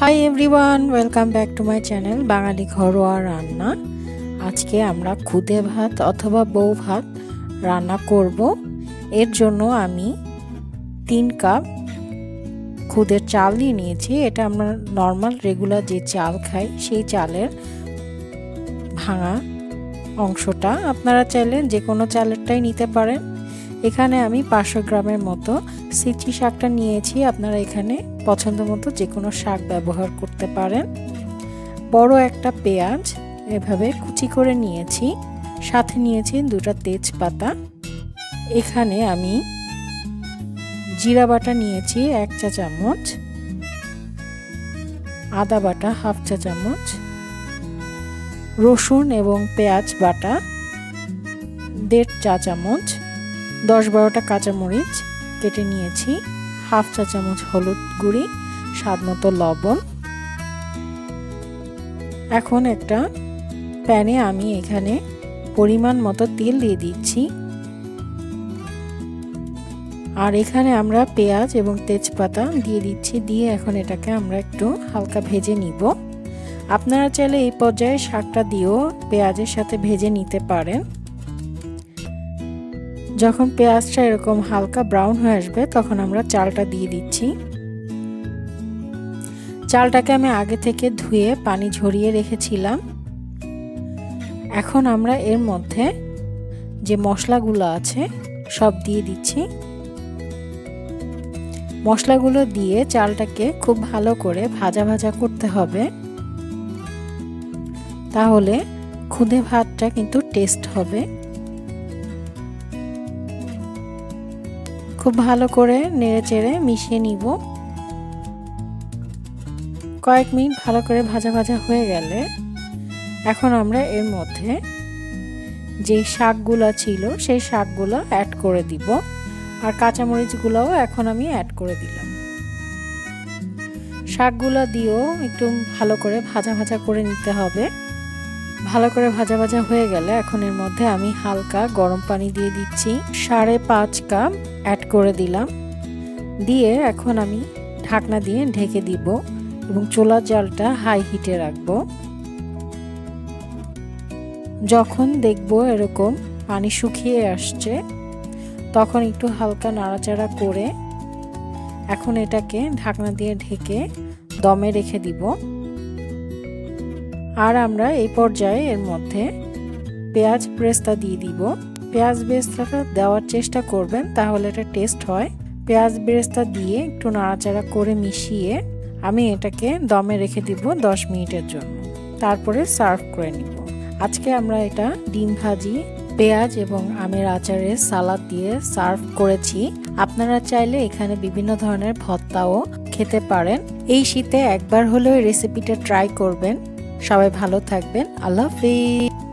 High everyone, welcome back to my channel Bangali Ghoroa Ranna. আজকে আমরা খুদে ভাত অথবা বউ ভাত রান্না করব। এর জন্য আমি 3 কাপ খুদের চাল নিয়ে নিয়েছি। এটা আমরা নর্মাল রেগুলার যে চাল খাই সেই চালের ভাঙা অংশটা। আপনারা চাইলে যে কোনো চালেরটাই নিতে পারেন। এখানে আমি 500 গ্রামের মতো সিচি শাকটা নিয়েছি। আপনারা এখানে পছন্দ মতো যে কোনো শাক ব্যবহার করতে পারেন। বড় একটা পেঁয়াজ এভাবে কুচি করে নিয়েছি, সাথে নিয়েছি 2টা তেজপাতা। এখানে আমি জিরা বাটা নিয়েছি 1 চা চামচ, আদা বাটা 1/2 চা চামচ, রসুন এবং পেঁয়াজ বাটা 1.5 চা চামচ, 10-12টা কাঁচামরিচ কেটে নিয়েছি, 1/2 চা চামচ হলুদ গুঁড়ি, স্বাদমতো লবণ। এখন একটা প্যানে আমি এখানে পরিমাণ মতো তেল দিয়ে দিচ্ছি। আর এখানে আমরা পেঁয়াজ এবং তেজপাতা দিয়ে দিচ্ছি। দিয়ে এখন এটাকে আমরা একটু হালকা ভেজে নিব। আপনারা চাইলে এই পর্যায়ে শাকটা দিয়েও পেঁয়াজের সাথে ভেজে নিতে পারেন। যখন পেঁয়াজটা এরকম হালকা ব্রাউন হয়ে আসবে তখন আমরা চালটা দিয়ে দিচ্ছি। চালটাকে আমি আগে থেকে ধুয়ে পানি ঝরিয়ে রেখেছিলাম। এখন আমরা এর মধ্যে যে মশলাগুলো আছে সব দিয়ে দিচ্ছি। মশলাগুলো দিয়ে চালটাকে খুব ভালো করে ভাজা ভাজা করতে হবে, তাহলে খুদে ভাতটা কিন্তু টেস্ট হবে। খুব ভালো করে নেড়েচেড়ে মিশিয়ে নিব। কয়েক মিনিট ভালো করে ভাজা ভাজা হয়ে গেলে এখন আমরা এর মধ্যে যে শাকগুলো ছিল সেই শাকগুলো অ্যাড করে দিব। আর কাঁচামরিচগুলোও এখন আমি অ্যাড করে দিলাম। শাকগুলো দিয়েও একটু ভালো করে ভাজা ভাজা করে নিতে হবে। ভালো করে ভাজা ভাজা হয়ে গেলে এখন এর মধ্যে আমি হালকা গরম পানি দিয়ে দিচ্ছি। 5.5 কাপ অ্যাড করে দিলাম। দিয়ে এখন আমি ঢাকনা দিয়ে ঢেকে দিব এবং চুলার জালটা হাই হিটে রাখবো। যখন দেখব এরকম পানি শুকিয়ে আসছে তখন একটু হালকা নাড়াচাড়া করে এখন এটাকে ঢাকনা দিয়ে ঢেকে দমে রেখে দিব। আর আমরা এই পর্যায়ে এর মধ্যে পেঁয়াজ বেরেস্তা দিয়ে দিব। পেঁয়াজ বেরেস্তাটা দেওয়ার চেষ্টা করবেন, তাহলে এটা টেস্ট হয়। পেঁয়াজ বেরেস্তা দিয়ে একটু নাড়াচাড়া করে মিশিয়ে আমি এটাকে দমে রেখে দিব 10 মিনিটের জন্য। তারপরে সার্ভ করে নিব। আজকে আমরা এটা ডিম ভাজি, পেঁয়াজ এবং আমের আচারের সালাদ দিয়ে সার্ভ করেছি। আপনারা চাইলে এখানে বিভিন্ন ধরনের ভর্তাও খেতে পারেন। এই শীতে একবার হলেও রেসিপিটা ট্রাই করবেন। সবাই ভালো থাকবেন। আল্লাহ হাফেজ।